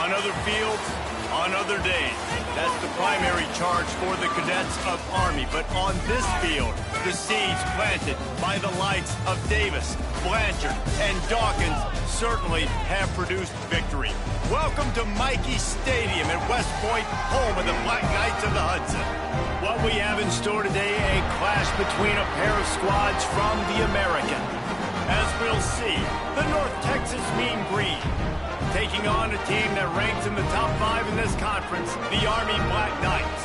On other fields, on other days. That's the primary charge for the cadets of Army. But on this field, the seeds planted by the likes of Davis, Blanchard, and Dawkins certainly have produced victory. Welcome to Michie Stadium at West Point, home of the Black Knights of the Hudson. What we have in store today, a clash between a pair of squads from the American. As we'll see, the North Texas Mean Green taking on a team that ranks in the top 5 in this conference, the Army Black Knights.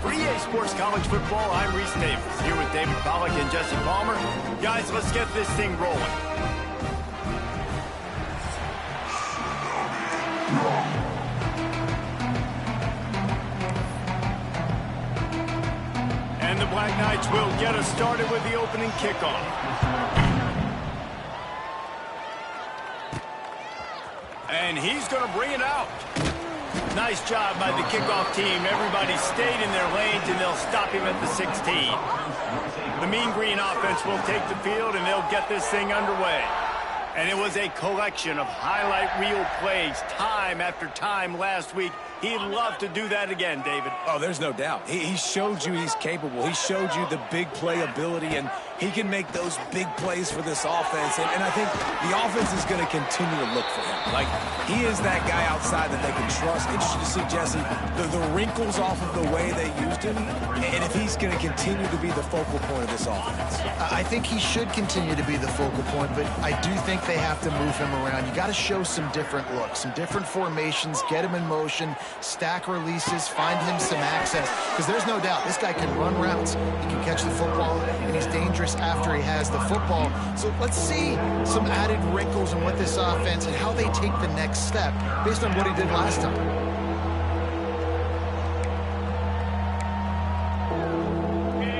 For EA Sports College Football, I'm Reese Davis, here with David Pollack and Jesse Palmer. Guys, let's get this thing rolling. And the Black Knights will get us started with the opening kickoff. And he's going to bring it out. Nice job by the kickoff team. Everybody stayed in their lanes, and they'll stop him at the 16. The Mean Green offense will take the field, and they'll get this thing underway. And it was a collection of highlight reel plays time after time last week. He'd love to do that again, David. Oh, there's no doubt. He showed you he's capable. He showed you the big play ability, and he can make those big plays for this offense. And I think the offense is going to continue to look for him. Like, he is that guy outside that they can trust. Interesting to see, Jesse, the wrinkles off of the way they used him, and if he's going to continue to be the focal point of this offense. I think he should continue to be the focal point, but I do think they have to move him around. You got to show some different looks, some different formations, get him in motion, stack releases, find him some access, because there's no doubt this guy can run routes, he can catch the football, and he's dangerous after he has the football. So let's see some added wrinkles in what this offense and how they take the next step based on what he did last time.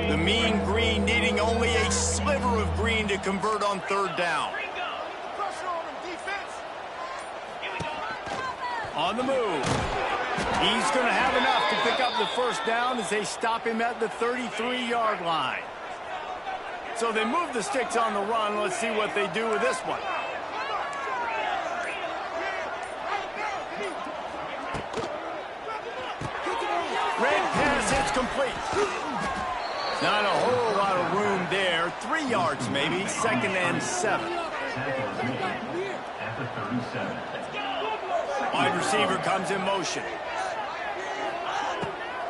The Mean Green needing only a sliver of green to convert on third down. On the move. He's going to have enough to pick up the first down as they stop him at the 33-yard line. So they move the sticks on the run. Let's see what they do with this one. Red pass, it's complete. Not a whole lot of room there. 3 yards maybe. 2nd and 7. Wide receiver comes in motion.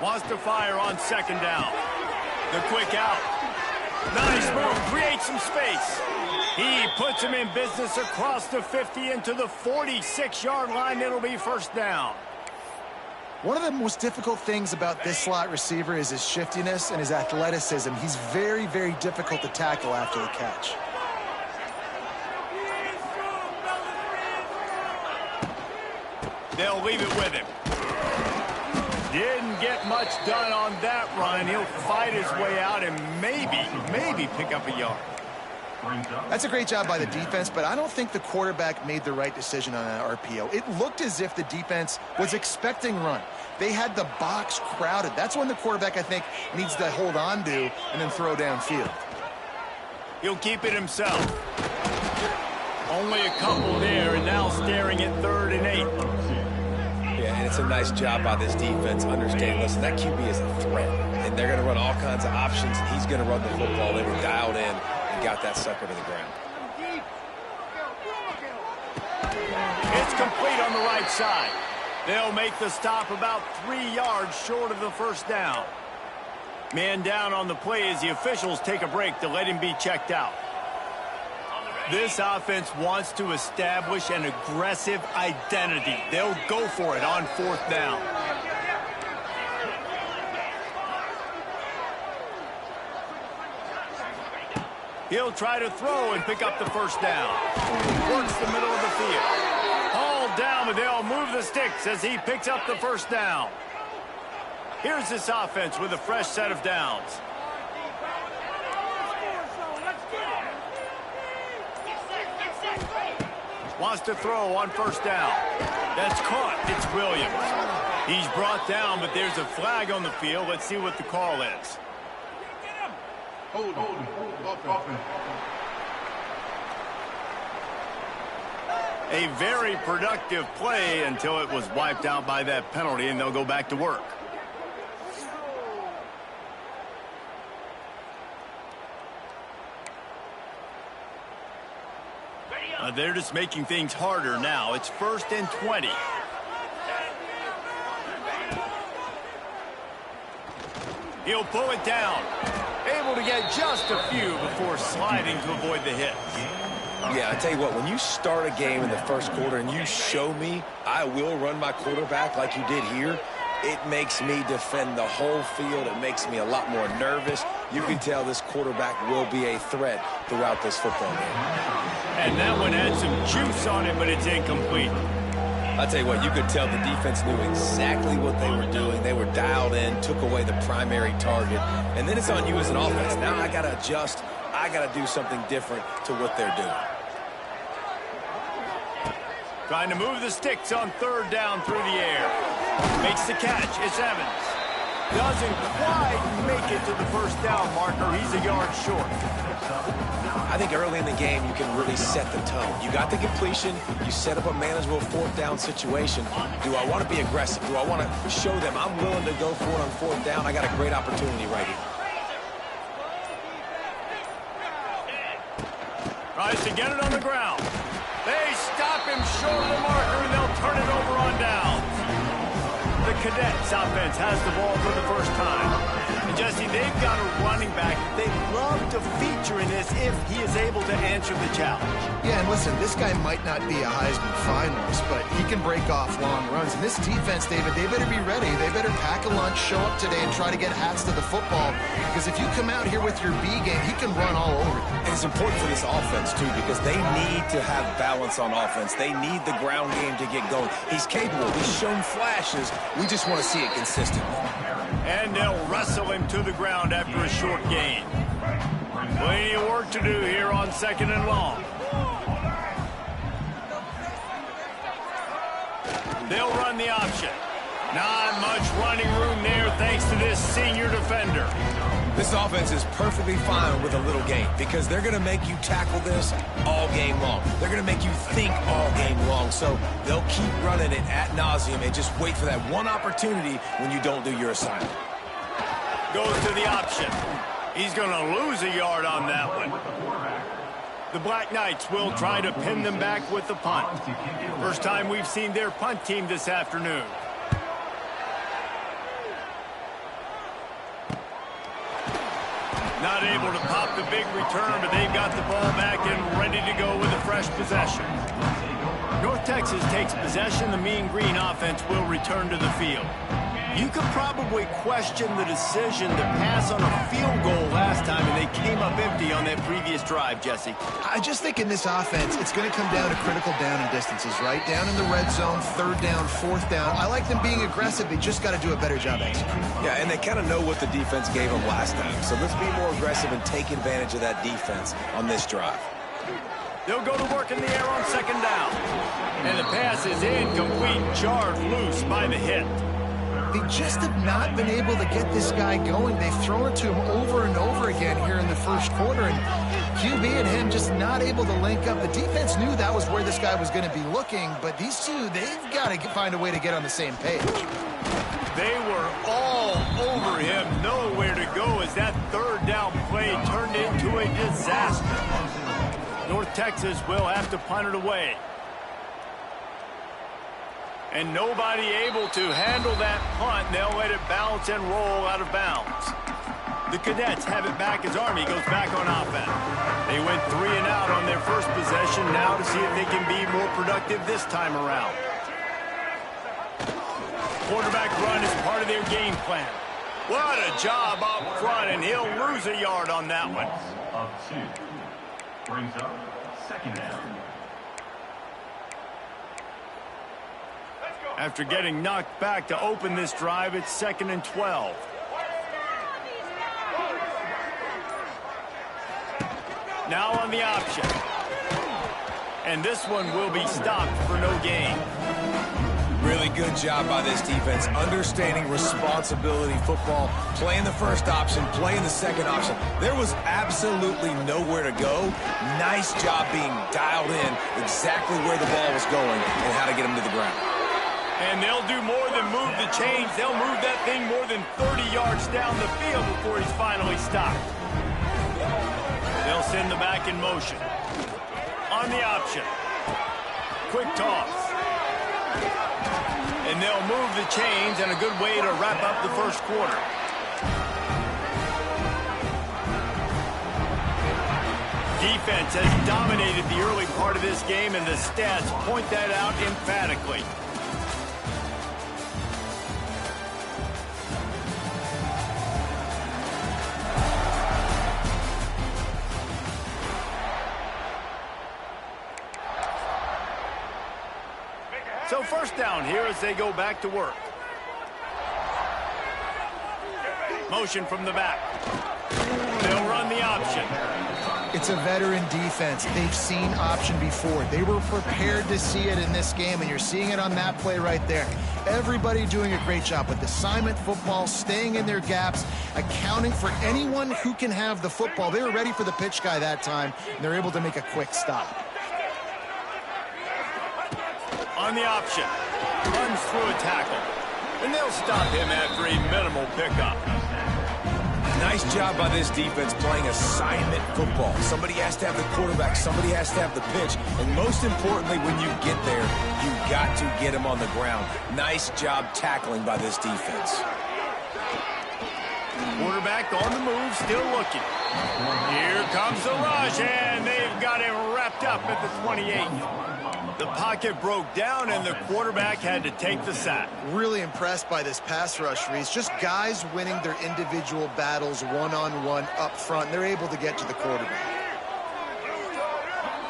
Wants to fire on 2nd down. The quick out. Nice move. Creates some space. He puts him in business across the 50 into the 46-yard line. It'll be first down. One of the most difficult things about this slot receiver is his shiftiness and his athleticism. He's very, very difficult to tackle after the catch. They'll leave it with him. Didn't get much done on that run. He'll fight his way out and maybe pick up a yard. That's a great job by the defense, but I don't think the quarterback made the right decision on that RPO. It looked as if the defense was expecting run. They had the box crowded. That's when the quarterback, I think, needs to hold on to and then throw downfield. He'll keep it himself. Only a couple there, and now staring at 3rd and 8. Yeah, and it's a nice job by this defense understanding, listen, that QB is a threat, and they're going to run all kinds of options, and he's going to run the football. They were dialed in and got that sucker to the ground. It's complete on the right side. They'll make the stop about 3 yards short of the first down. Man down on the play as the officials take a break to let him be checked out. This offense wants to establish an aggressive identity. They'll go for it on 4th down. He'll try to throw and pick up the first down. Works the middle of the field. Hauled down, but they'll move the sticks as he picks up the first down. Here's this offense with a fresh set of downs. Wants to throw on first down. That's caught. It's Williams. He's brought down, but there's a flag on the field. Let's see what the call is. A very productive play until it was wiped out by that penalty, and they'll go back to work. They're just making things harder now. It's 1st and 20. He'll pull it down. Able to get just a few before sliding to avoid the hit. Yeah, I tell you what, when you start a game in the first quarter and you show me I will run my quarterback like you did here, it makes me defend the whole field. It makes me a lot more nervous. You can tell this quarterback will be a threat throughout this football game. And that one had some juice on it, but it's incomplete. I tell you what, you could tell the defense knew exactly what they were doing. They were dialed in, took away the primary target, and then it's on you as an offense. Now I got to adjust. I got to do something different to what they're doing. Trying to move the sticks on 3rd down through the air. Makes the catch. It's Evans. Doesn't quite make it to the 1st down marker. He's a yard short. I think early in the game, you can really set the tone. You got the completion. You set up a manageable 4th down situation. Do I want to be aggressive? Do I want to show them I'm willing to go for it on 4th down? I got a great opportunity right here. Tries to get it on the ground. They stop him short of the marker, and they'll turn it over on down. The Cadets offense has the ball for the first time. And Jesse, they've got a running back they'd love to feature in this if he is able to answer the challenge. Yeah, and listen, this guy might not be a Heisman finalist, but he can break off long runs. And this defense, David, they better be ready. They better pack a lunch, show up today, and try to get hats to the football. Because if you come out here with your B game, he can run all over you. And it's important for this offense, too, because they need to have balance on offense. They need the ground game to get going. He's capable. He's shown flashes. We just want to see it consistently. And they'll wrestle him to the ground after a short gain. Plenty of work to do here on 2nd and long. They'll run the option. Not much running room there thanks to this senior defender. This offense is perfectly fine with a little game because they're going to make you tackle this all game long. They're going to make you think all game long. So they'll keep running it ad nauseum and just wait for that one opportunity when you don't do your assignment. Goes to the option. He's going to lose a yard on that one. The Black Knights will try to pin them back with the punt. First time we've seen their punt team this afternoon. Not able to pop the big return, but they've got the ball back and ready to go with a fresh possession. North Texas takes possession. The Mean Green offense will return to the field. You could probably question the decision to pass on a field goal last time, and they came up empty on that previous drive, Jesse. I just think in this offense, it's going to come down to critical down and distances, right? Down in the red zone, 3rd down, 4th down. I like them being aggressive. They just got to do a better job executing. Yeah, and they kind of know what the defense gave them last time. So let's be more aggressive and take advantage of that defense on this drive. They'll go to work in the air on 2nd down. And the pass is incomplete, jarred loose by the hit. They just have not been able to get this guy going. They've thrown it to him over and over again here in the first quarter, and QB and him just not able to link up. The defense knew that was where this guy was going to be looking, but these two, they've got to find a way to get on the same page. They were all over him, nowhere to go as that 3rd down play turned into a disaster. North Texas will have to punt it away. And nobody able to handle that punt. They'll let it bounce and roll out of bounds. The Cadets have it back as Army goes back on offense. They went 3 and out on their first possession, now to see if they can be more productive this time around. Quarterback run is part of their game plan. What a job up front, and he'll lose a yard on that one. Of 2. Brings up 2nd down. After getting knocked back to open this drive, it's 2nd and 12. Now on the option. And this one will be stopped for no gain. Really good job by this defense, understanding responsibility football, playing the first option, playing the second option. There was absolutely nowhere to go. Nice job being dialed in exactly where the ball was going and how to get him to the ground. And they'll do more than move the chains. They'll move that thing more than 30 yards down the field before he's finally stopped. They'll send the back in motion. On the option. Quick toss. And they'll move the chains, and a good way to wrap up the first quarter. Defense has dominated the early part of this game, and the stats point that out emphatically. So first down here as they go back to work. Motion from the back. They'll run the option. It's a veteran defense. They've seen option before. They were prepared to see it in this game, and you're seeing it on that play right there. Everybody doing a great job with assignment football, staying in their gaps, accounting for anyone who can have the football. They were ready for the pitch guy that time, and they're able to make a quick stop. On the option, runs through a tackle, and they'll stop him after a minimal pickup. Nice job by this defense playing assignment football. Somebody has to have the quarterback, somebody has to have the pitch, and most importantly, when you get there, you got to get him on the ground. Nice job tackling by this defense. Quarterback on the move, still looking. Here comes the rush, and they've got him wrapped up at the 28. The pocket broke down, and the quarterback had to take the sack. Really impressed by this pass rush, Reese. Just guys winning their individual battles one-on-one up front. They're able to get to the quarterback.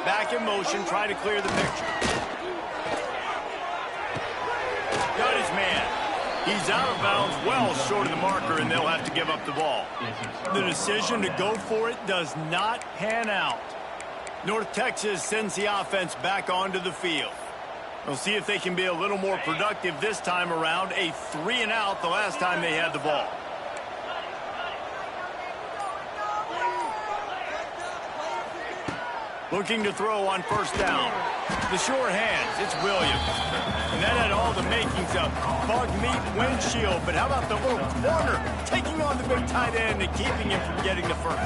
Back in motion, try to clear the picture. Got his man. He's out of bounds, well short of the marker, and they'll have to give up the ball. The decision to go for it does not pan out. North Texas sends the offense back onto the field. We'll see if they can be a little more productive this time around. A 3-and-out the last time they had the ball. Looking to throw on first down. The short hands, it's Williams. And that had all the makings of bug meat windshield. But how about the little corner taking on the big tight end and keeping him from getting the first?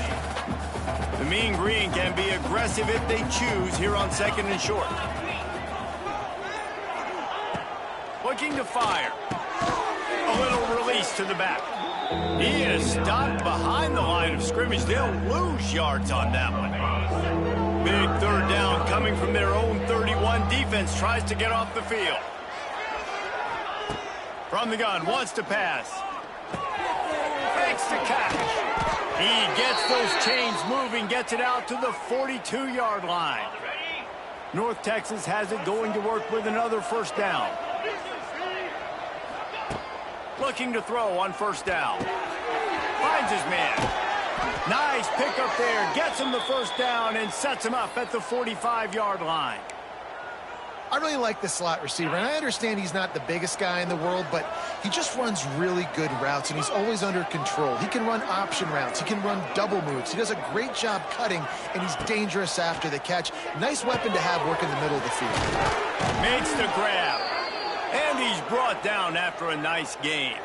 The Mean Green can be aggressive if they choose here on second and short. Looking to fire. A little release to the back. He is stopped behind the line of scrimmage. They'll lose yards on that one. Big third down coming from their own 31. Defense tries to get off the field. From the gun, wants to pass. Makes the catch. He gets those chains moving, gets it out to the 42-yard line. North Texas has it going to work with another first down. Looking to throw on first down. Finds his man. Nice pickup there. Gets him the first down and sets him up at the 45-yard line. I really like the slot receiver, and I understand he's not the biggest guy in the world, but he just runs really good routes, and he's always under control. He can run option routes. He can run double moves. He does a great job cutting, and he's dangerous after the catch. Nice weapon to have work in the middle of the field. Makes the grab, and he's brought down after a nice gain.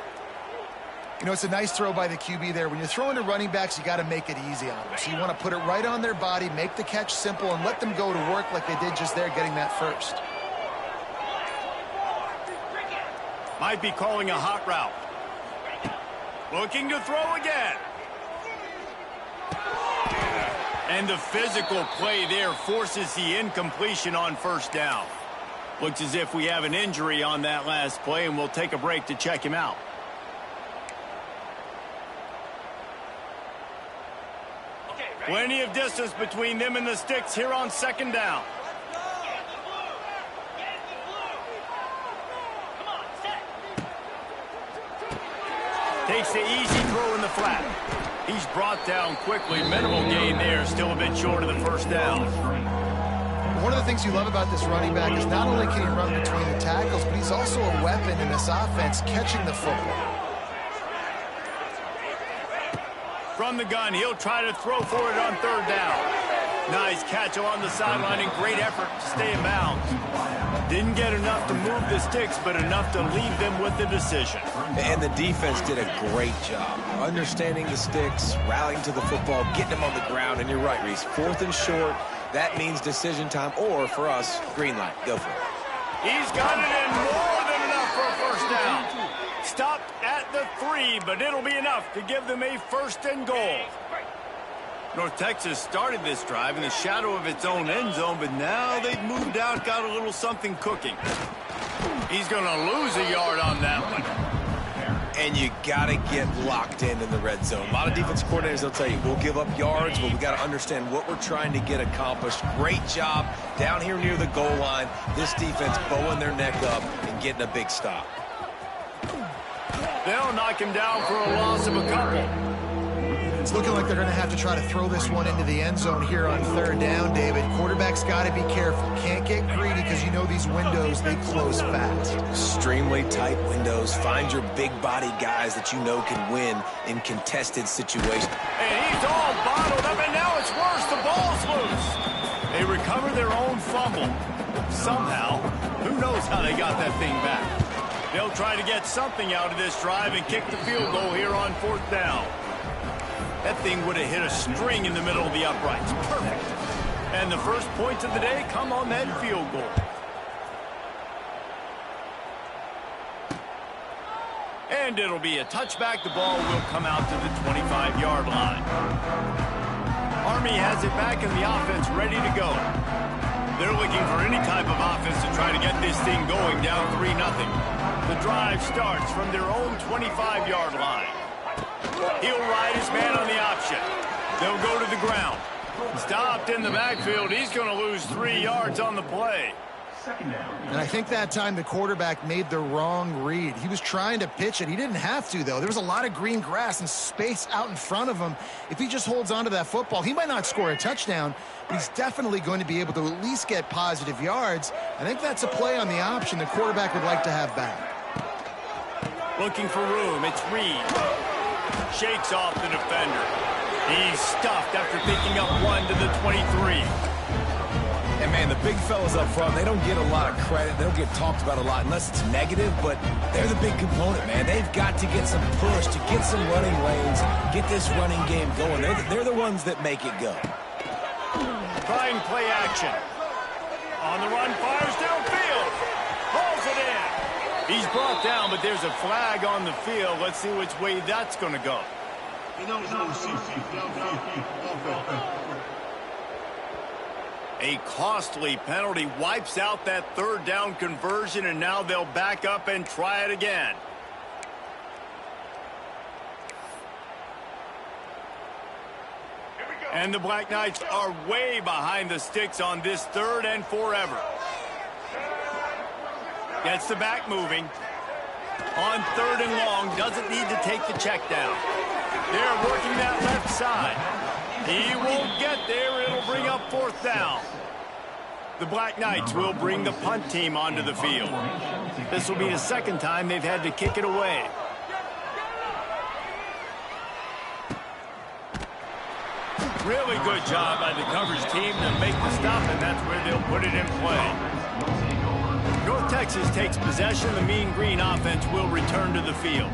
You know, it's a nice throw by the QB there. When you're throwing to running backs, you got to make it easy on them. So you want to put it right on their body, make the catch simple, and let them go to work like they did just there, getting that first. Might be calling a hot route. Looking to throw again. And the physical play there forces the incompletion on first down. Looks as if we have an injury on that last play, and we'll take a break to check him out. Plenty of distance between them and the sticks here on second down. Takes the easy throw in the flat. He's brought down quickly. Minimal gain there. Still a bit short of the first down. One of the things you love about this running back is not only can he run between the tackles, but he's also a weapon in this offense catching the football. From the gun, he'll try to throw for it on third down. Nice catch along the sideline and great effort to stay in bounds. Didn't get enough to move the sticks, but enough to leave them with the decision. And the defense did a great job understanding the sticks, rallying to the football, getting them on the ground. And you're right, Reese. 4th and short, that means decision time, or for us, green light. Go for it. He's got it in more than enough for a first down. Stopped at the 3, but it'll be enough to give them a 1st and goal. North Texas started this drive in the shadow of its own end zone, but now they've moved out, got a little something cooking. He's going to lose a yard on that one. And you got to get locked in the red zone. A lot of defense coordinators, they'll tell you, we'll give up yards, but we got to understand what we're trying to get accomplished. Great job down here near the goal line. This defense bowing their neck up and getting a big stop. They'll knock him down for a loss of a couple. It's looking like they're going to have to try to throw this one into the end zone here on 3rd down, David. Quarterback's got to be careful. Can't get greedy because you know these windows, they close fast. Extremely tight windows. Find your big-bodied guys that you know can win in contested situations. And he's all bottled up, and now it's worse. The ball's loose. They recover their own fumble. Somehow, who knows how they got that thing back. They'll try to get something out of this drive and kick the field goal here on 4th down. That thing would have hit a string in the middle of the uprights. Perfect. And the first points of the day come on that field goal. And it'll be a touchback. The ball will come out to the 25-yard line. Army has it back and the offense ready to go. They're looking for any type of offense to try to get this thing going down 3-0. The drive starts from their own 25-yard line. He'll ride his man on the option. They'll go to the ground. Stopped in the backfield. He's going to lose 3 yards on the play. And I think that time the quarterback made the wrong read. He was trying to pitch it. He didn't have to, though. There was a lot of green grass and space out in front of him. If he just holds on to that football, he might not score a touchdown, but he's definitely going to be able to at least get positive yards. I think that's a play on the option the quarterback would like to have back. Looking for room. It's Reed. Shakes off the defender. He's stuffed after picking up 1 to the 23. And, man, the big fellas up front, they don't get a lot of credit. They don't get talked about a lot unless it's negative, but they're the big component, man. They've got to get some push, to get some running lanes, get this running game going. They're the ones that make it go. Trying play action. On the run, fires downfield. Hauls it in. He's brought down, but there's a flag on the field. Let's see which way that's going to go. A costly penalty wipes out that 3rd down conversion, and now they'll back up and try it again. And the Black Knights are way behind the sticks on this 3rd and forever. Gets the back moving. On 3rd and long, doesn't need to take the check down. They're working that left side. He won't get there. It'll bring up 4th down. The Black Knights will bring the punt team onto the field. This will be the 2nd time they've had to kick it away. Really good job by the coverage team to make the stop, and that's where they'll put it in play. North Texas takes possession. The Mean Green offense will return to the field.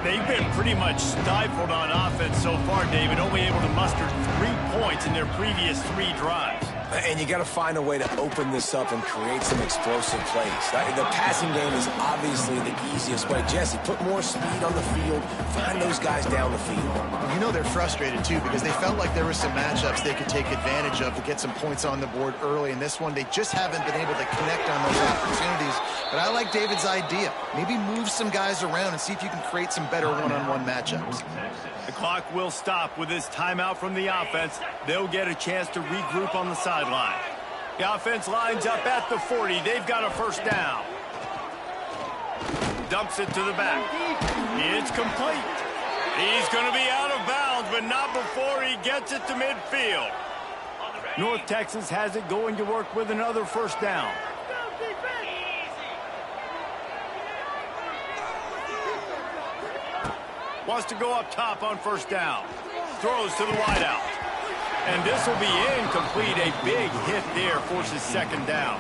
They've been pretty much stifled on offense so far, David, only able to muster 3 points in their previous 3 drives. And you got to find a way to open this up and create some explosive plays. The passing game is obviously the easiest way. Jesse, put more speed on the field. Find those guys down the field. Well, you know they're frustrated, too, because they felt like there were some matchups they could take advantage of to get some points on the board early. In this one, they just haven't been able to connect on those opportunities. But I like David's idea. Maybe move some guys around and see if you can create some better one-on-one matchups. The clock will stop with this timeout from the offense. They'll get a chance to regroup on the sideline. The offense lines up at the 40. They've got a 1st down. Dumps it to the back. It's complete. He's going to be out of bounds, but not before he gets it to midfield. North Texas has it going to work with another first down. Wants to go up top on first down. Throws to the wideout. And this will be incomplete. A big hit there forces second down.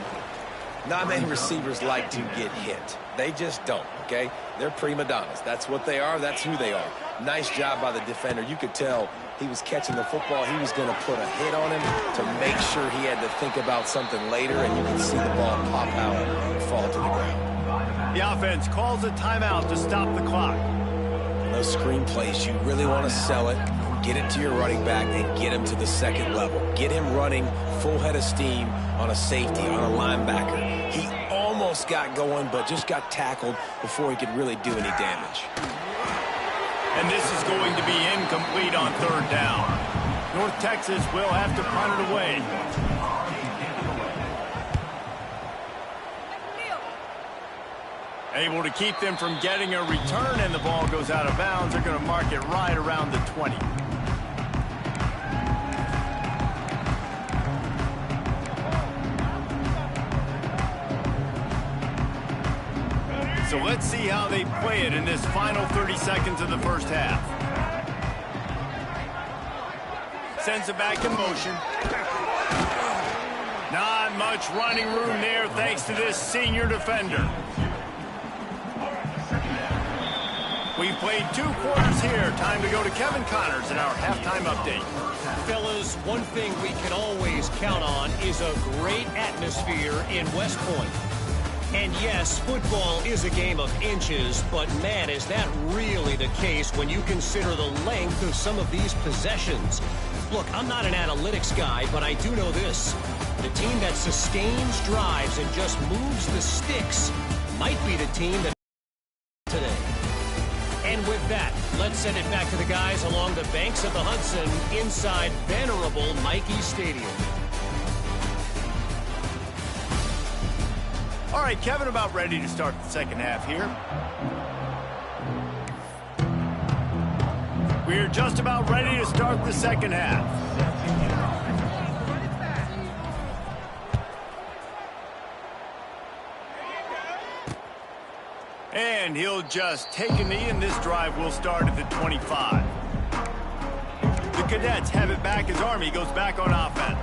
Not many receivers like to get hit. They just don't, okay? They're prima donnas. That's what they are. That's who they are. Nice job by the defender. You could tell he was catching the football. He was going to put a hit on him to make sure he had to think about something later, and you can see the ball pop out and fall to the ground. The offense calls a timeout to stop the clock. Those screen plays, you really want to sell it, get it to your running back, and get him to the second level. Get him running full head of steam on a safety, on a linebacker. He almost got going, but just got tackled before he could really do any damage. And this is going to be incomplete on third down. North Texas will have to punt it away. Able to keep them from getting a return, and the ball goes out of bounds. They're going to mark it right around the 20. So let's see how they play it in this final 30 seconds of the first half. Sends it back in motion. Not much running room there thanks to this senior defender. We've played 2 quarters here. Time to go to Kevin Connors in our halftime update. Fellas, one thing we can always count on is a great atmosphere in West Point. And yes, football is a game of inches, but man, is that really the case when you consider the length of some of these possessions. Look, I'm not an analytics guy, but I do know this. The team that sustains drives and just moves the sticks might be the team that today. And with that, let's send it back to the guys along the banks of the Hudson inside venerable Michie Stadium. All right, Kevin, about ready to start the second half here. We're just about ready to start the second half. And he'll just take a knee, and this drive will start at the 25. The Cadets have it back as Army goes back on offense.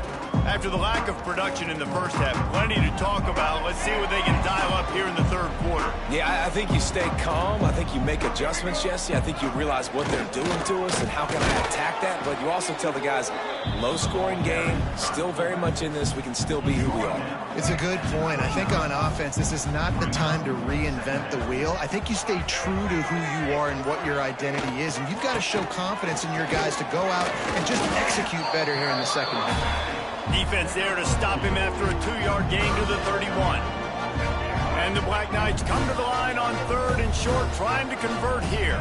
After the lack of production in the first half, plenty to talk about. Let's see what they can dial up here in the third quarter. Yeah, I think you stay calm. I think you make adjustments, Jesse. I think you realize what they're doing to us and how can I attack that. But you also tell the guys, low-scoring game, still very much in this. We can still be who we are. It's a good point. I think on offense, this is not the time to reinvent the wheel. I think you stay true to who you are and what your identity is. And you've got to show confidence in your guys to go out and just execute better here in the second half. Defense there to stop him after a 2-yard gain to the 31. And the Black Knights come to the line on third and short, trying to convert here.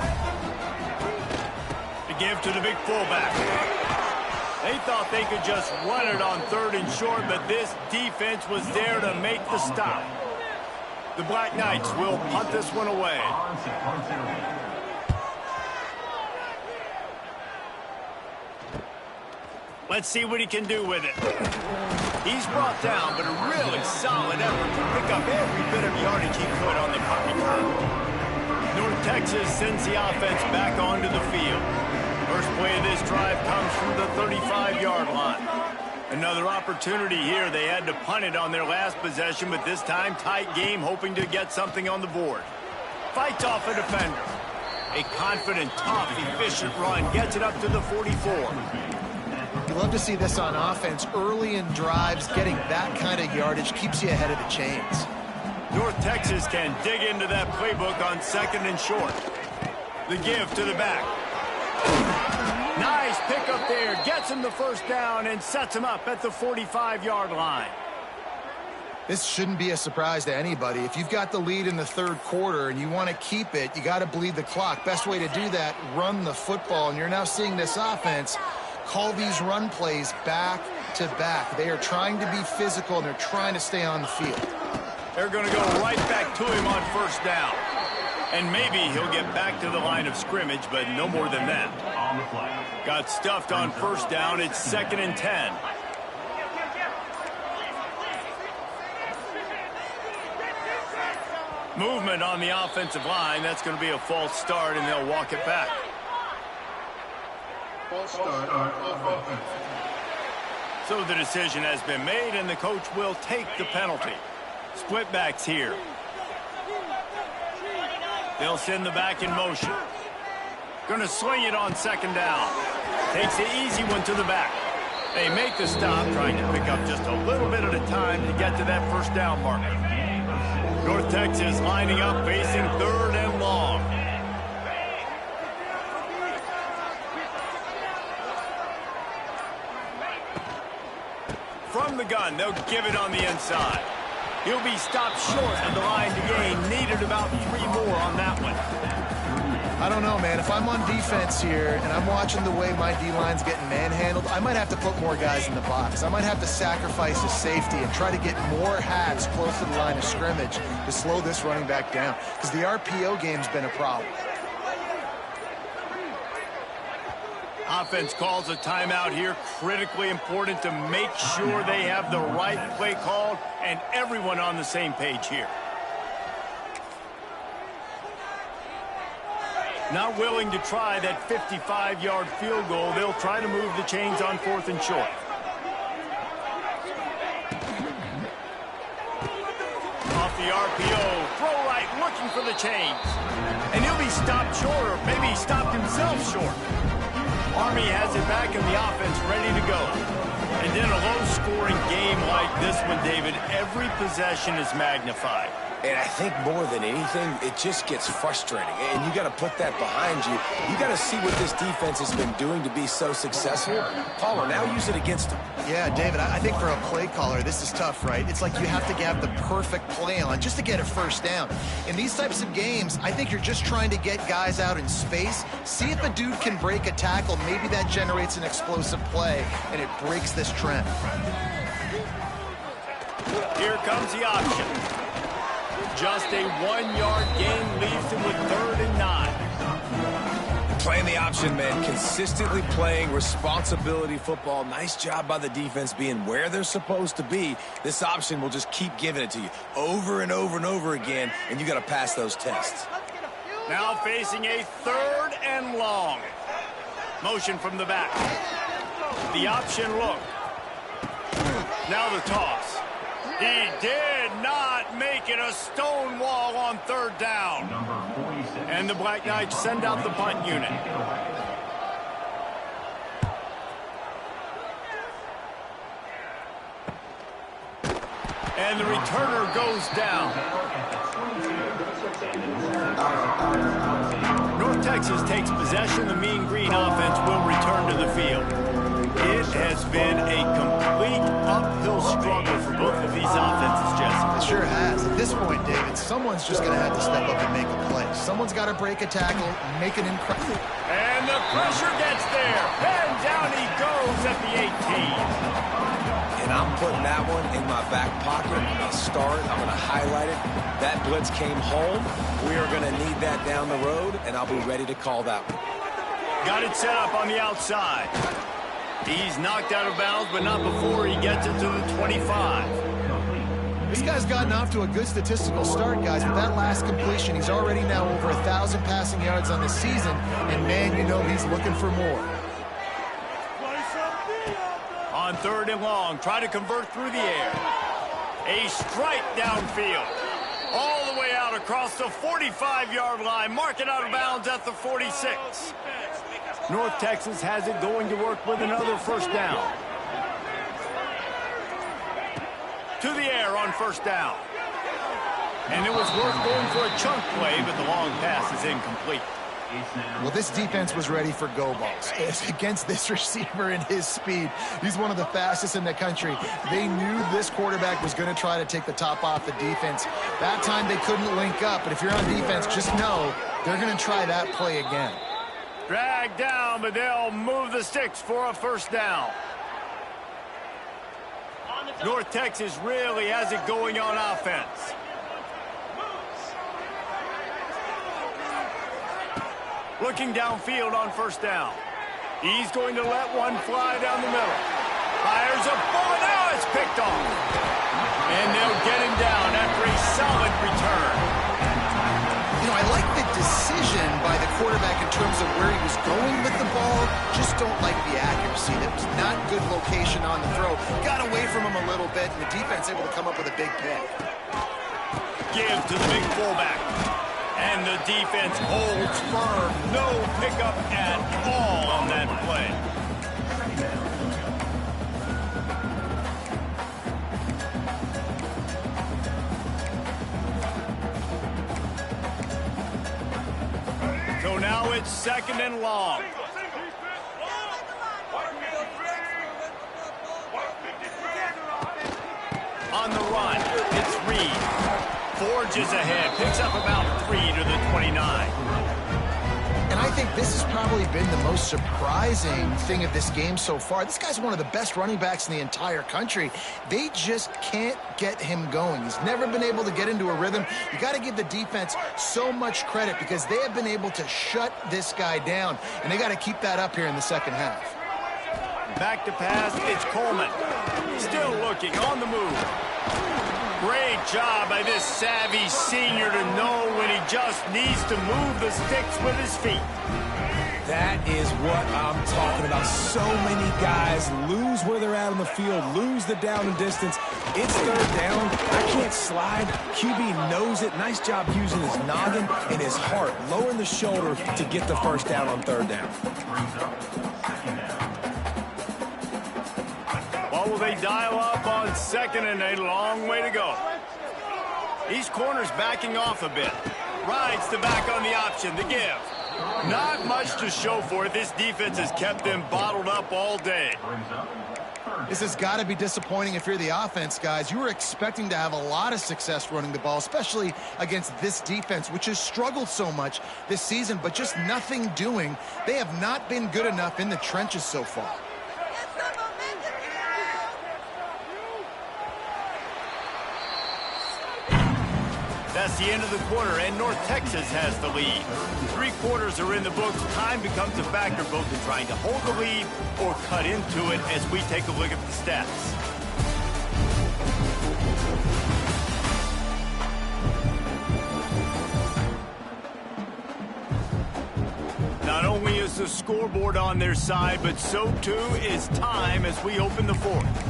To give to the big fullback. They thought they could just run it on third and short, but this defense was there to make the stop. The Black Knights will punt this one away. Let's see what he can do with it. He's brought down, but a really solid effort to pick up every bit of yardage he could on the punt return. North Texas sends the offense back onto the field. First play of this drive comes from the 35-yard line. Another opportunity here. They had to punt it on their last possession, but this time tight game, hoping to get something on the board. Fights off a defender. A confident, tough, efficient run gets it up to the 44. You love to see this on offense. Early in drives, getting that kind of yardage keeps you ahead of the chains. North Texas can dig into that playbook on second and short. The give to the back. Nice pickup there. Gets him the first down and sets him up at the 45-yard line. This shouldn't be a surprise to anybody. If you've got the lead in the third quarter and you want to keep it, you got to bleed the clock. Best way to do that, run the football. And you're now seeing this offense call these run plays back to back. They are trying to be physical, and they're trying to stay on the field. They're going to go right back to him on first down. And maybe he'll get back to the line of scrimmage, but no more than that. Got stuffed on first down. It's 2nd and 10. Movement on the offensive line. That's going to be a false start, and they'll walk it back. False start on offense. So the decision has been made, and the coach will take the penalty. Split backs here. They'll send the back in motion. Going to swing it on second down. Takes the easy one to the back. They make the stop, trying to pick up just a little bit at a time to get to that first down mark. North Texas lining up, facing third and long. From the gun, they'll give it on the inside. He'll be stopped short of the line to gain. Needed about 3 more on that one. I don't know, man. If I'm on defense here and I'm watching the way my D-line's getting manhandled, I might have to put more guys in the box. I might have to sacrifice his safety and try to get more hats close to the line of scrimmage to slow this running back down, because the RPO game's been a problem. Offense calls a timeout here. Critically important to make sure they have the right play called and everyone on the same page here. Not willing to try that 55-yard field goal. They'll try to move the chains on 4th and short. Off the RPO, throw right, looking for the chains. And he'll be stopped short, or maybe he stopped himself short. Army has it back in the offense, ready to go. And in a low-scoring game like this one, David, every possession is magnified. And I think more than anything, it just gets frustrating. And you got to put that behind you. You got to see what this defense has been doing to be so successful. Caller, now use it against them. Yeah, David, I think for a play caller, this is tough, right? It's like you have to have the perfect play on just to get a first down. In these types of games, I think you're just trying to get guys out in space, see if a dude can break a tackle. Maybe that generates an explosive play, and it breaks this trend. Here comes the option. Just a 1-yard gain leaves him with 3rd and 9. Playing the option, man. Consistently playing responsibility football. Nice job by the defense being where they're supposed to be. This option will just keep giving it to you over and over and over again, and you got to pass those tests. Now facing a 3rd and long. Motion from the back. The option look. Now the toss. He did not make it. A stone wall on 3rd down. And the Black Knights send out the punt unit. And the returner goes down. North Texas takes possession. The Mean Green offense will return to the field. It has been a complete uphill struggle for both of these offenses, Jesse. It sure has. At this point, David, someone's just going to have to step up and make a play. Someone's got to break a tackle, make an incredible. And the pressure gets there. And down he goes at the 18. And I'm putting that one in my back pocket. I'll start. I'm going to highlight it. That blitz came home. We are going to need that down the road, and I'll be ready to call that one. Got it set up on the outside. He's knocked out of bounds, but not before he gets it to the 25. This guy's gotten off to a good statistical start, guys. With that last completion, he's already now over 1,000 passing yards on the season. And, man, you know he's looking for more. On 3rd and long, try to convert through the air. A strike downfield. All the way out across the 45-yard line. Mark it out of bounds at the 46. North Texas has it going to work with another first down. To the air on 1st down. And it was worth going for a chunk play, but the long pass is incomplete. Well, this defense was ready for go balls. Against this receiver and his speed, he's one of the fastest in the country. They knew this quarterback was going to try to take the top off the defense. That time they couldn't link up, but if you're on defense, just know they're going to try that play again. Dragged down, but they'll move the sticks for a first down. North Texas really has it going on offense. Looking downfield on 1st down. He's going to let one fly down the middle. Fires a bullet. Now it's picked off. And they'll get him down after a solid return. going with the ball, just don't like the accuracy. That's not good location on the throw. Got away from him a little bit, and the defense able to come up with a big pick. Give to the big fullback. And the defense holds firm. No pickup at all on that play. So now it's 2nd and long. On the run, it's Reed. Forges ahead, picks up about 3 to the 29. And I think this has probably been the most surprising thing of this game so far. This guy's one of the best running backs in the entire country. They just can't get him going. He's never been able to get into a rhythm. You got to give the defense so much credit because they have been able to shut this guy down, and they got to keep that up here in the second half. Back to pass, it's Coleman. Still looking, on the move. Great job by this savvy senior to know when he just needs to move the sticks with his feet. That is what I'm talking about. So many guys lose where they're at on the field, lose the down and distance. It's 3rd down. I can't slide. QB knows it. Nice job using his noggin and his heart, lowering the shoulder to get the first down on 3rd down. What will they dial up on 2nd and a long way to go? These corners backing off a bit. Rides the back on the option, the give. Not much to show for it. This defense has kept them bottled up all day. This has got to be disappointing if you're the offense, guys. You were expecting to have a lot of success running the ball, especially against this defense, which has struggled so much this season, but just nothing doing. They have not been good enough in the trenches so far. That's the end of the quarter, and North Texas has the lead. 3 quarters are in the books. Time becomes a factor both in trying to hold the lead or cut into it as we take a look at the stats. Not only is the scoreboard on their side, but so too is time as we open the 4th.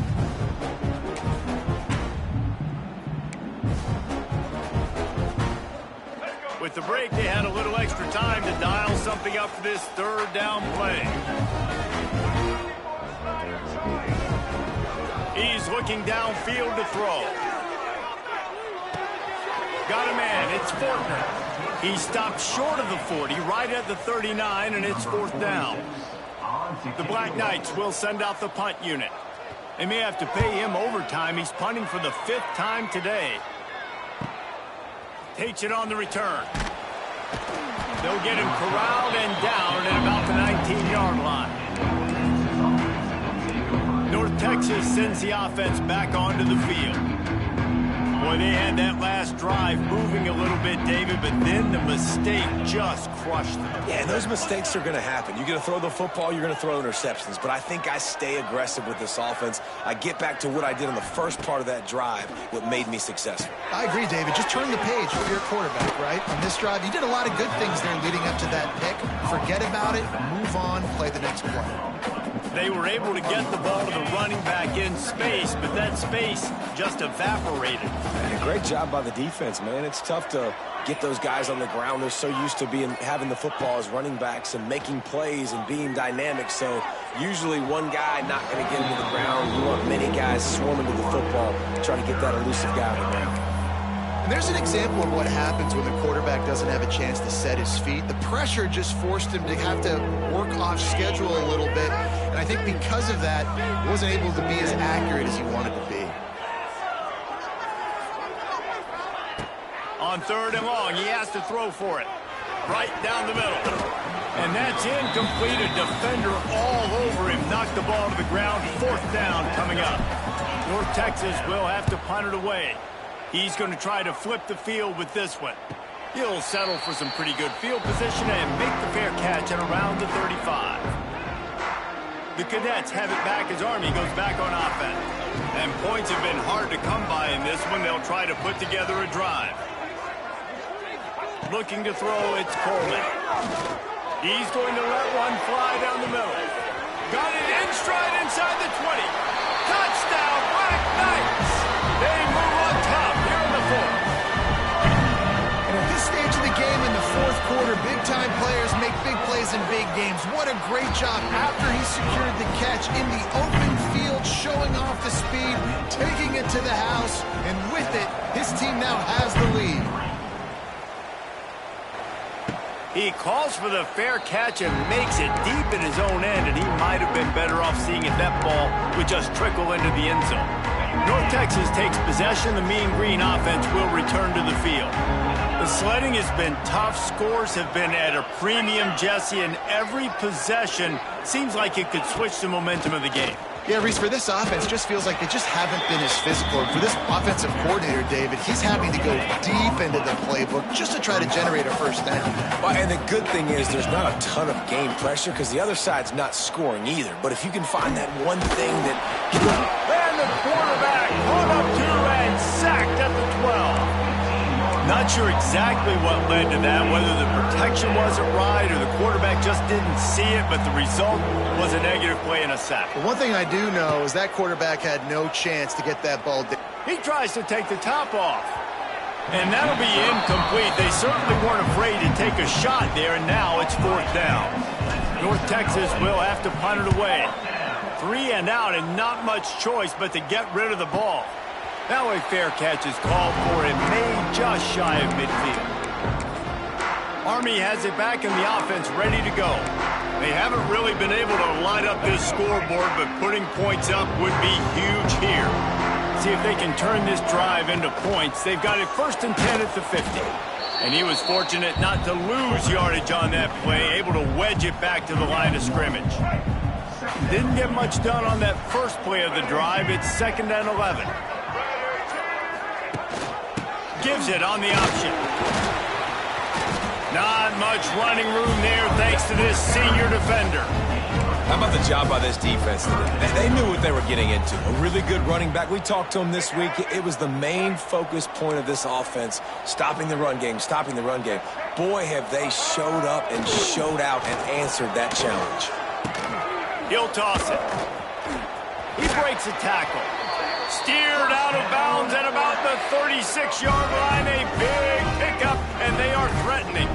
With the break, they had a little extra time to dial something up for this 3rd down play. He's looking downfield to throw. Got a man, it's Fortner. He stopped short of the 40, right at the 39, and it's 4th down. The Black Knights will send out the punt unit. They may have to pay him overtime. He's punting for the 5th time today. Takes it on the return. They'll get him corralled and down at about the 19-yard line. North Texas sends the offense back onto the field. Boy, they had that last drive moving a little bit, David, but then the mistake just crushed them. Yeah, and those mistakes are going to happen. You're going to throw the football, you're going to throw interceptions. But I think I stay aggressive with this offense. I get back to what I did on the first part of that drive, what made me successful. I agree, David. Just turn the page for your quarterback, right? On this drive, you did a lot of good things there leading up to that pick. Forget about it, move on, play the next play. They were able to get the ball to the running back in space, but that space just evaporated. And a great job by the defense, man. It's tough to get those guys on the ground. They're so used to having the football as running backs and making plays and being dynamic. So usually one guy not going to get him to the ground. You want many guys swarming to the football, trying to get that elusive guy on the ground. And there's an example of what happens when the quarterback doesn't have a chance to set his feet. The pressure just forced him to have to work off schedule a little bit. And I think because of that, he wasn't able to be as accurate as he wanted to be. On 3rd and long, he has to throw for it. Right down the middle. And that's incomplete. A defender all over him. Knocked the ball to the ground. 4th down coming up. North Texas will have to punt it away. He's going to try to flip the field with this one. He'll settle for some pretty good field position and make the fair catch at around the 35. The Cadets have it back as Army goes back on offense. And points have been hard to come by in this one. They'll try to put together a drive. Looking to throw, it's Coleman. He's going to let one fly down the middle. Got it in stride inside the 20. Touchdown, Black Knights! They move on top here in the fourth. And at this stage of the game in the fourth quarter, big-time players make big plays in big games. What a great job after he secured the catch in the open field, showing off the speed, taking it to the house, and with it, his team now has the lead. He calls for the fair catch and makes it deep in his own end, and he might have been better off seeing if that ball would just trickle into the end zone. North Texas takes possession. The Mean Green offense will return to the field. The sledding has been tough. Scores have been at a premium, Jesse, and every possession seems like it could switch the momentum of the game. Yeah, Reese, for this offense, just feels like they just haven't been as physical. For this offensive coordinator, David, he's having to go deep into the playbook just to try to generate a first down. Well, and the good thing is there's not a ton of game pressure because the other side's not scoring either. But if you can find that one thing that... And the quarterback caught up to and sacked at the 12. Not sure exactly what led to that, whether the protection wasn't right or the quarterback just didn't see it, but the result was a negative play and a sack. But one thing I do know is that quarterback had no chance to get that ball down. He tries to take the top off. And that'll be incomplete. They certainly weren't afraid to take a shot there, and now it's fourth down. North Texas will have to punt it away. 3 and out, and not much choice but to get rid of the ball. Now a fair catch is called for and made just shy of midfield. Army has it back and the offense ready to go. They haven't really been able to light up this scoreboard, but putting points up would be huge here. See if they can turn this drive into points. They've got it 1st and 10 at the 50. And he was fortunate not to lose yardage on that play, able to wedge it back to the line of scrimmage. Didn't get much done on that first play of the drive. It's 2nd and 11. Gives it on the option. Not much running room there thanks to this senior defender. How about the job by this defense today? They knew what they were getting into. A really good running back. We talked to him this week. It was the main focus point of this offense, stopping the run game, stopping the run game. Boy, have they showed up and showed out and answered that challenge. He'll toss it. He breaks a tackle. Steered out of bounds at about the 36-yard line. A big pickup, and they are threatening.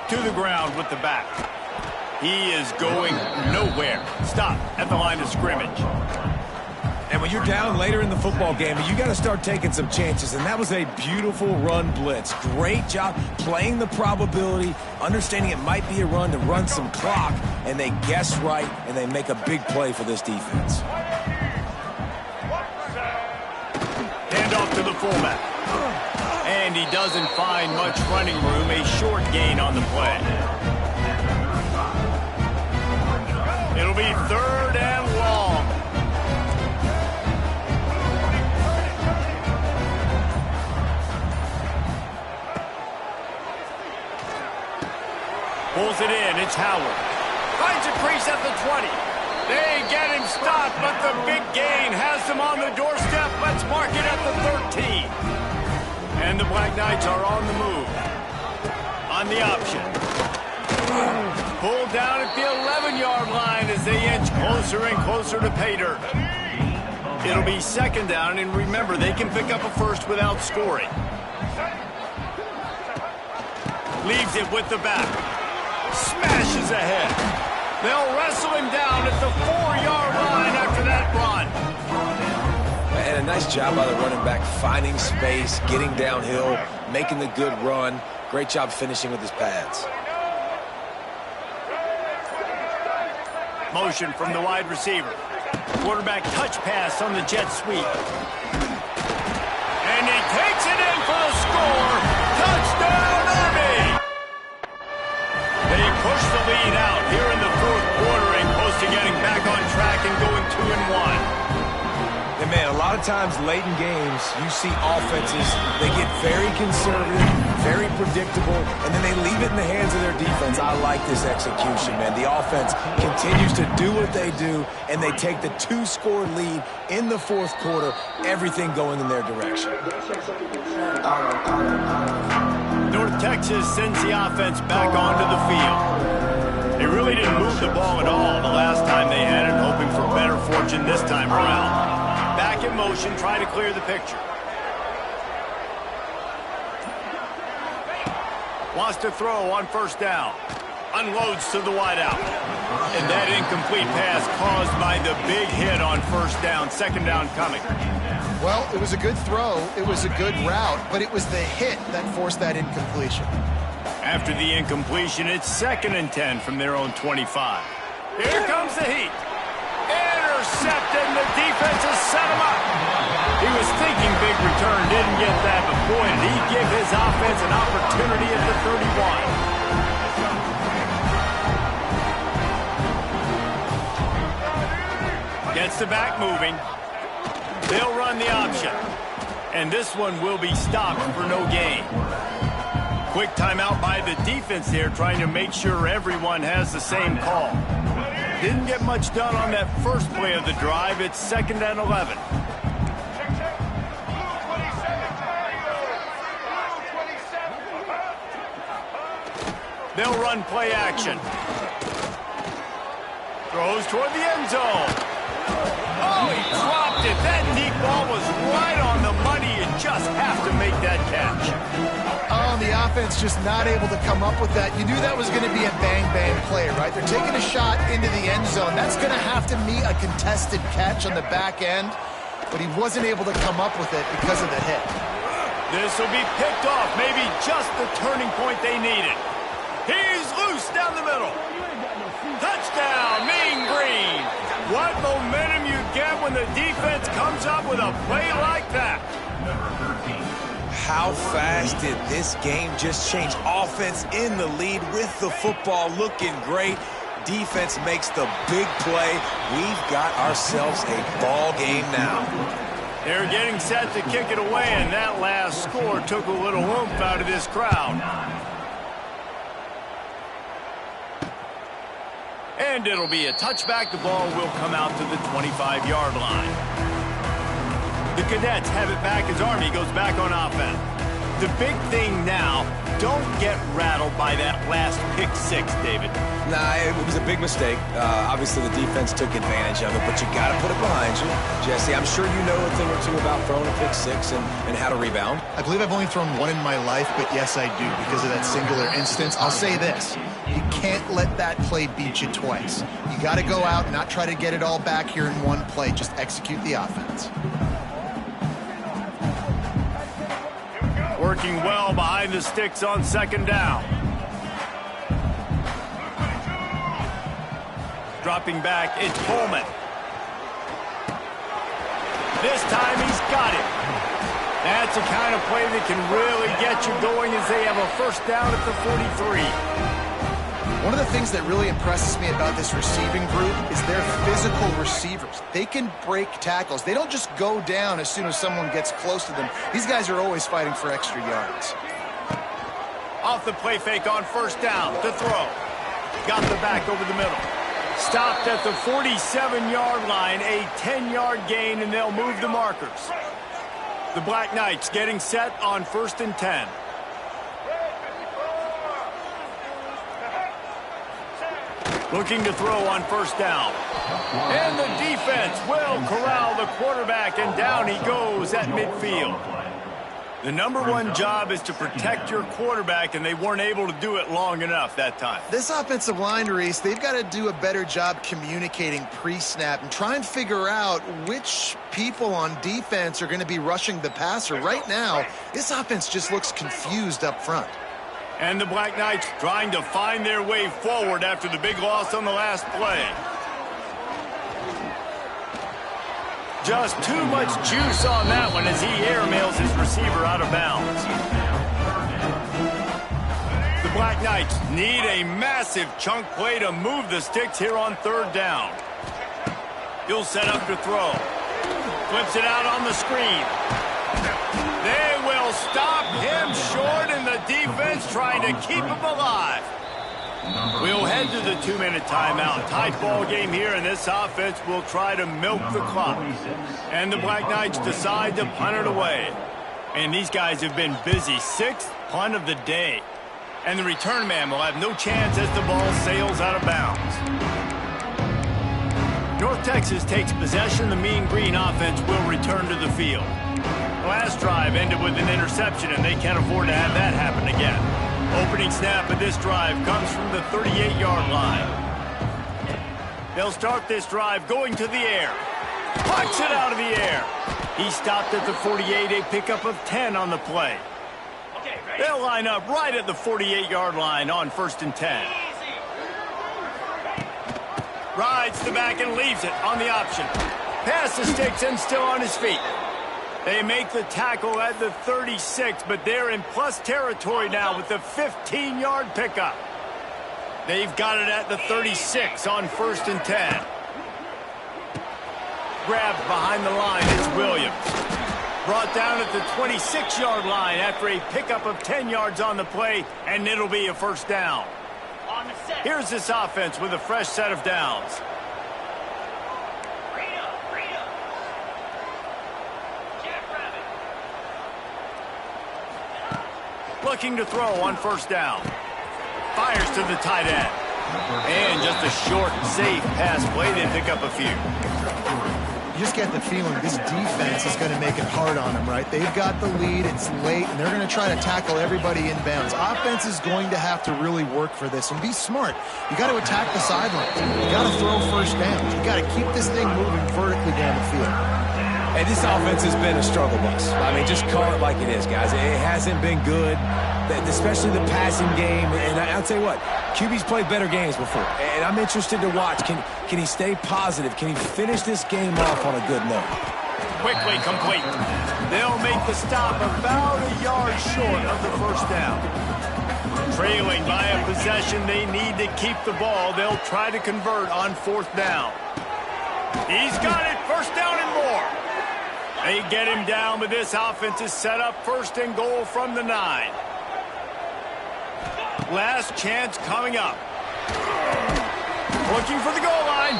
To the ground with the back. He is going nowhere. Stop at the line of scrimmage. And when you're down later in the football game, you got to start taking some chances. And that was a beautiful run blitz. Great job playing the probability, understanding it might be a run to run some clock, and they guess right, and they make a big play for this defense. Hand off to the fullback. And he doesn't find much running room. A short gain on the play. It'll be 3rd and long. Pulls it in. It's Howard. Finds a crease at the 20. They get him stopped, but the big gain has them on the doorstep. Let's mark it at the 13. And the Black Knights are on the move. On the option. Pulled down at the 11-yard line as they inch closer and closer to pay dirt. It'll be 2nd down, and remember, they can pick up a first without scoring. Leaves it with the back. Smashes ahead. They'll wrestle him down at the 4-yard line after that run. And a nice job by the running back, finding space, getting downhill, making the good run. Great job finishing with his pads. Motion from the wide receiver. Quarterback touch pass on the jet sweep. And he takes it in for the score. Touchdown, Army! They push the lead out here in the 4th quarter and close to getting back on track and going 2-1. And man, a lot lot of times late in games, you see offenses, they get very conservative, very predictable, and then they leave it in the hands of their defense. I like this execution, man. The offense continues to do what they do, and they take the 2-score lead in the fourth quarter, everything going in their direction. North Texas sends the offense back onto the field. They really didn't move the ball at all the last time they had it, hoping for better fortune this time around. Back in motion, trying to clear the picture. Wants to throw on first down. Unloads to the wideout. And that incomplete pass caused by the big hit on first down. Second down coming. Well, it was a good throw. It was a good route, but it was the hit that forced that incompletion. After the incompletion, it's 2nd and 10 from their own 25. Here comes the heat. Intercepted, and the defense has set him up. He was thinking big return, didn't get that, but boy, did he give his offense an opportunity at the 31. Gets the back moving. They'll run the option. And this one will be stopped for no gain. Quick timeout by the defense here, trying to make sure everyone has the same call. Didn't get much done on that first play of the drive. It's 2nd and 11. They'll run play action. Throws toward the end zone. Oh, he dropped it. That deep ball was right on the money. You just have to make that catch. Oh, the offense just not able to come up with that. You knew that was going to be a bang-bang play, right? They're taking a shot into the end zone. That's going to have to meet a contested catch on the back end, but he wasn't able to come up with it because of the hit. This will be picked off. Maybe just the turning point they needed. He's loose down the middle. Touchdown, Mean Green. What momentum you get when the defense comes up with a play like that. How fast did this game just change? Offense in the lead with the football, looking great. Defense makes the big play. We've got ourselves a ball game now. They're getting set to kick it away, and that last score took a little oomph out of this crowd. And it'll be a touchback. The ball will come out to the 25-yard line. The Cadets have it back as Army goes back on offense. The big thing now, don't get rattled by that last pick six, David. Nah, it was a big mistake. Obviously, the defense took advantage of it, but you got to put it behind you. Jesse, I'm sure you know a thing or two about throwing a pick six and how to rebound. I believe I've only thrown one in my life, but yes, I do because of that singular instance. I'll say this. You can't let that play beat you twice. You got to go out and not try to get it all back here in one play. Just execute the offense. Working well behind the sticks on second down. Dropping back, it's Pullman. This time he's got it. That's the kind of play that can really get you going as they have a first down at the 43. One of the things that really impresses me about this receiving group is their physical receivers. They can break tackles. They don't just go down as soon as someone gets close to them. These guys are always fighting for extra yards. Off the play fake on first down to throw. Got the back over the middle. Stopped at the 47-yard line, a 10-yard gain, and they'll move the markers. The Black Knights getting set on 1st and 10. Looking to throw on first down. And the defense will corral the quarterback, and down he goes at midfield. The #1 job is to protect your quarterback, and they weren't able to do it long enough that time. This offensive line, Reese, they've got to do a better job communicating pre-snap and try and figure out which people on defense are going to be rushing the passer. Right now, this offense just looks confused up front. And the Black Knights trying to find their way forward after the big loss on the last play. Just too much juice on that one as he airmails his receiver out of bounds. The Black Knights need a massive chunk play to move the sticks here on 3rd down. He'll set up to throw. Flips it out on the screen. They will stop him short, and the defense trying to keep him alive. We'll head to the 2-minute timeout. Tight ball game here, and this offense will try to milk the clock. And the Black Knights decide to punt it away. And these guys have been busy. 6th punt of the day. And the return man will have no chance as the ball sails out of bounds. North Texas takes possession. The Mean Green offense will return to the field. Last drive ended with an interception, and they can't afford to have that happen again. Opening snap of this drive comes from the 38-yard line. They'll start this drive going to the air. Pucks it out of the air. He stopped at the 48, a pickup of 10 on the play. They'll line up right at the 48-yard line on 1st and 10. Rides the back and leaves it on the option. Pass the sticks and still on his feet. They make the tackle at the 36, but they're in plus territory now with the 15-yard pickup. They've got it at the 36 on 1st and 10. Grabbed behind the line, it's Williams. Brought down at the 26-yard line after a pickup of 10 yards on the play, and it'll be a 1st down. Here's this offense with a fresh set of downs. Looking to throw on 1st down. Fires to the tight end. And just a short, safe pass play. They pick up a few. You just get the feeling this defense is going to make it hard on them, right? They've got the lead, it's late, and they're going to try to tackle everybody inbounds. Offense is going to have to really work for this and be smart. You got to attack the sidelines. You got to throw 1st downs. You got to keep this thing moving vertically down the field. Hey, this offense has been a struggle bus. I mean, just call it like it is, guys. It hasn't been good, especially the passing game. And I'll tell you what, QB's played better games before. And I'm interested to watch. Can he stay positive? Can he finish this game off on a good note? Quickly complete. They'll make the stop about a yard short of the 1st down. Trailing by a possession, they need to keep the ball. They'll try to convert on 4th down. He's got it. 1st down and more. They get him down, but this offense is set up 1st and goal from the 9. Last chance coming up. Looking for the goal line.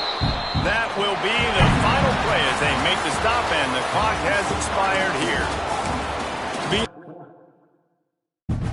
That will be the final play as they make the stop, and the clock has expired here.